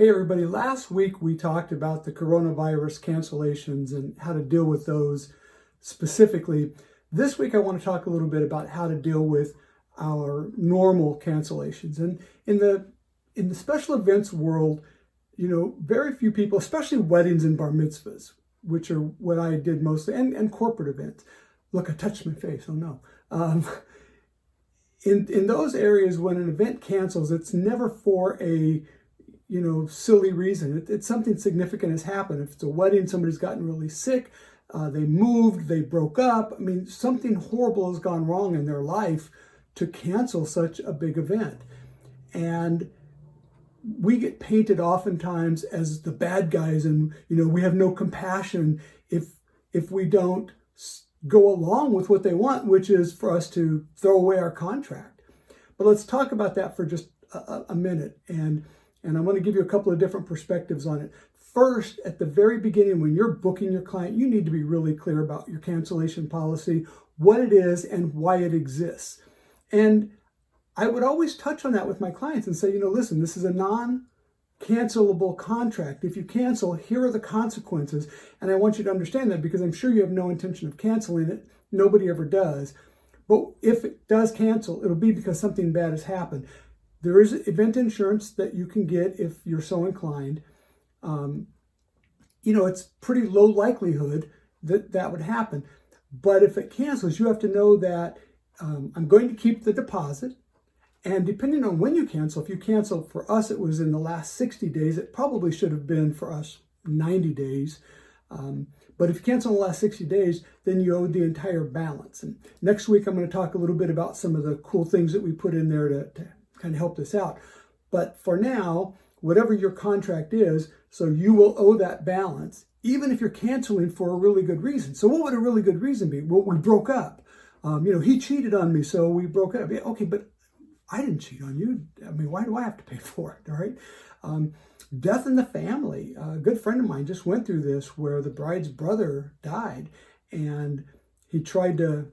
Hey everybody, last week we talked about the coronavirus cancellations and how to deal with those specifically. This week I want to talk a little bit about how to deal with our normal cancellations. And in the special events world, very few people, especially weddings and bar mitzvahs, which are what I did mostly, and corporate events. Look, I touched my face, oh no. In those areas, when an event cancels, it's never for a silly reason. It's something significant has happened. If it's a wedding, somebody's gotten really sick, they moved, they broke up. Something horrible has gone wrong in their life to cancel such a big event. And we get painted oftentimes as the bad guys, and we have no compassion if we don't go along with what they want, which is for us to throw away our contract. But let's talk about that for just a minute. And I want to give you a couple of different perspectives on it. First, at the very beginning, when you're booking your client, you need to be really clear about your cancellation policy, what it is, and why it exists. And I would always touch on that with my clients and say, listen, this is a non-cancelable contract. If you cancel, here are the consequences. And I want you to understand that, because I'm sure you have no intention of canceling it. Nobody ever does. But if it does cancel, it'll be because something bad has happened. There is event insurance that you can get if you're so inclined. It's pretty low likelihood that would happen. But if it cancels, you have to know that I'm going to keep the deposit. And depending on when you cancel, if you cancel, for us, it was in the last 60 days. It probably should have been for us 90 days. But if you cancel in the last 60 days, then you owe the entire balance. And next week, I'm going to talk a little bit about some of the cool things that we put in there to kind of help this out. But for now, whatever your contract is, so you will owe that balance, even if you're canceling for a really good reason. So what would a really good reason be? Well, we broke up. He cheated on me, so we broke up. Yeah, okay, but I didn't cheat on you. Why do I have to pay for it? All right. Death in the family. A good friend of mine just went through this, where the bride's brother died, and he tried to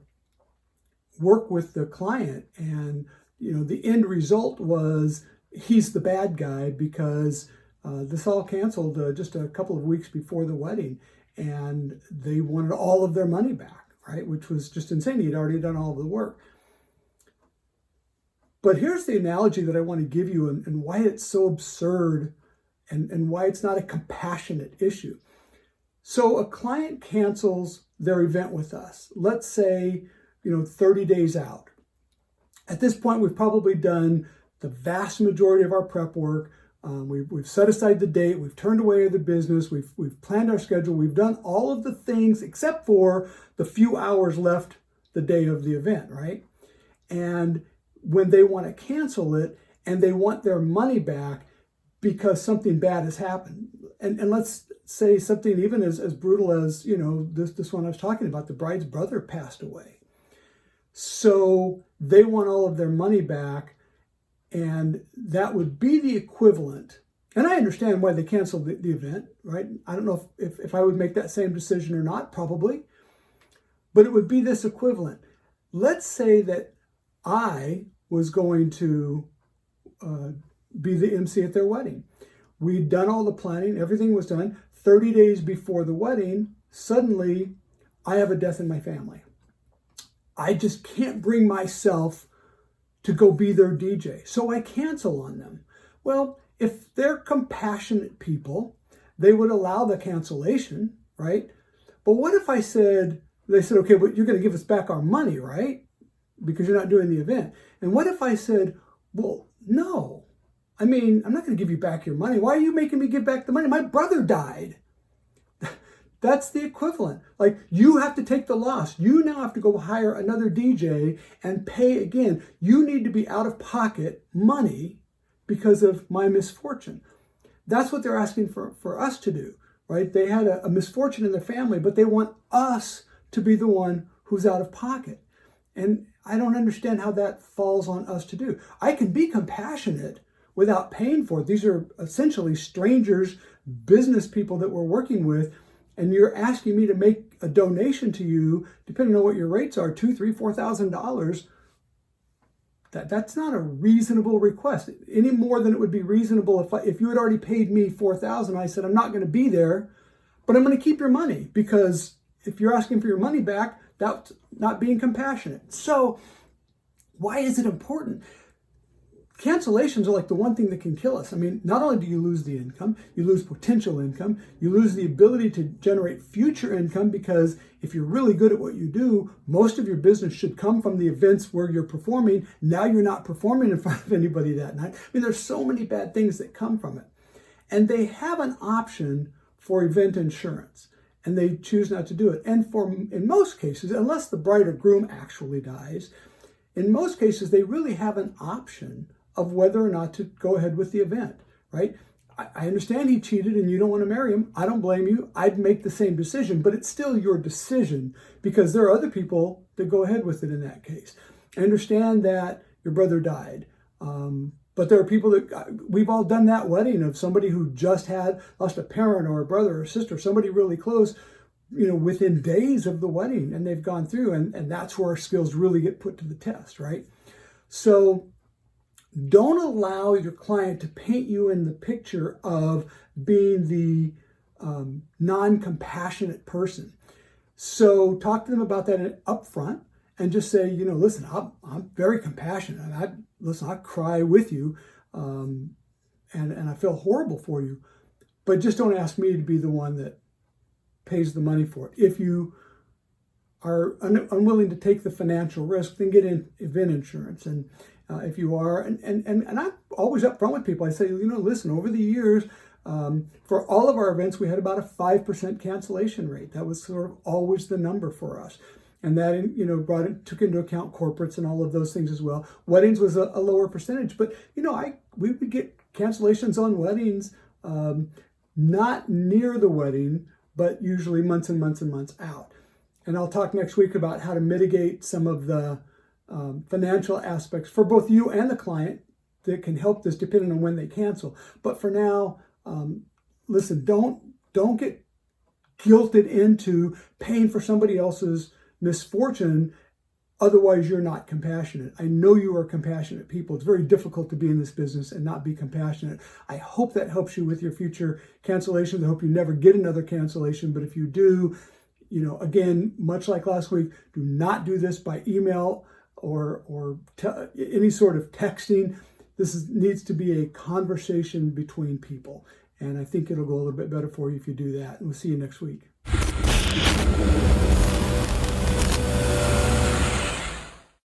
work with the client, and the end result was he's the bad guy, because this all canceled just a couple of weeks before the wedding, and they wanted all of their money back, right? Which was just insane. He'd already done all of the work. But here's the analogy that I want to give you, and why it's so absurd, and why it's not a compassionate issue. So a client cancels their event with us, let's say 30 days out. At this point, we've probably done the vast majority of our prep work. We've set aside the date. We've turned away the business. We've planned our schedule. We've done all of the things except for the few hours left the day of the event, right? And when they want to cancel it and they want their money back because something bad has happened, and let's say something even as brutal as this one I was talking about, the bride's brother passed away. So they want all of their money back, and that would be the equivalent. And I understand why they canceled the event, right? I don't know if I would make that same decision or not, probably. But it would be this equivalent. Let's say that I was going to be the MC at their wedding. We'd done all the planning. Everything was done. 30 days before the wedding, suddenly I have a death in my family. I just can't bring myself to go be their DJ, so I cancel on them. Well, if they're compassionate people, they would allow the cancellation, right? But what if they said, okay, but you're going to give us back our money, right? Because you're not doing the event. And what if I said, well, no, I'm not going to give you back your money. Why are you making me give back the money? My brother died. That's the equivalent. Like, you have to take the loss. You now have to go hire another DJ and pay again. You need to be out of pocket money because of my misfortune. That's what they're asking for us to do, right? They had a misfortune in their family, but they want us to be the one who's out of pocket. And I don't understand how that falls on us to do. I can be compassionate without paying for it. These are essentially strangers, business people that we're working with. And you're asking me to make a donation to you, depending on what your rates are, $2,000, $3,000, $4,000. That's not a reasonable request any more than it would be reasonable if you had already paid me $4,000. I said, I'm not going to be there, but I'm going to keep your money, because if you're asking for your money back, that's not being compassionate. So why is it important? Cancellations are like the one thing that can kill us. I mean, not only do you lose the income, you lose potential income, you lose the ability to generate future income, because if you're really good at what you do, most of your business should come from the events where you're performing. Now you're not performing in front of anybody that night. I mean, there's so many bad things that come from it. And they have an option for event insurance, and they choose not to do it. And in most cases, unless the bride or groom actually dies, in most cases, they really have an option of whether or not to go ahead with the event, right? I understand he cheated and you don't want to marry him. I don't blame you. I'd make the same decision, but it's still your decision, because there are other people that go ahead with it in that case. I understand that your brother died, but there are people that, we've all done that wedding of somebody who just lost a parent or a brother or a sister, somebody really close, within days of the wedding, and they've gone through, and that's where our skills really get put to the test, right? So don't allow your client to paint you in the picture of being the non-compassionate person. So talk to them about that up front, and just say, listen, I'm very compassionate. I cry with you, and I feel horrible for you, but just don't ask me to be the one that pays the money for it. If you are unwilling to take the financial risk, then get in event insurance. And if you are, and I'm always upfront with people. I say, listen, over the years, for all of our events, we had about a 5% cancellation rate. That was sort of always the number for us. And that, took into account corporates and all of those things as well. Weddings was a lower percentage, but, we would get cancellations on weddings, not near the wedding, but usually months and months and months out. And I'll talk next week about how to mitigate some of the financial aspects for both you and the client that can help this, depending on when they cancel. But for now, listen, don't get guilted into paying for somebody else's misfortune. Otherwise, you're not compassionate. I know you are compassionate people. It's very difficult to be in this business and not be compassionate. I hope that helps you with your future cancellations. I hope you never get another cancellation. But if you do, again, much like last week, do not do this by email or any sort of texting. This needs to be a conversation between people. And I think it'll go a little bit better for you if you do that. And we'll see you next week.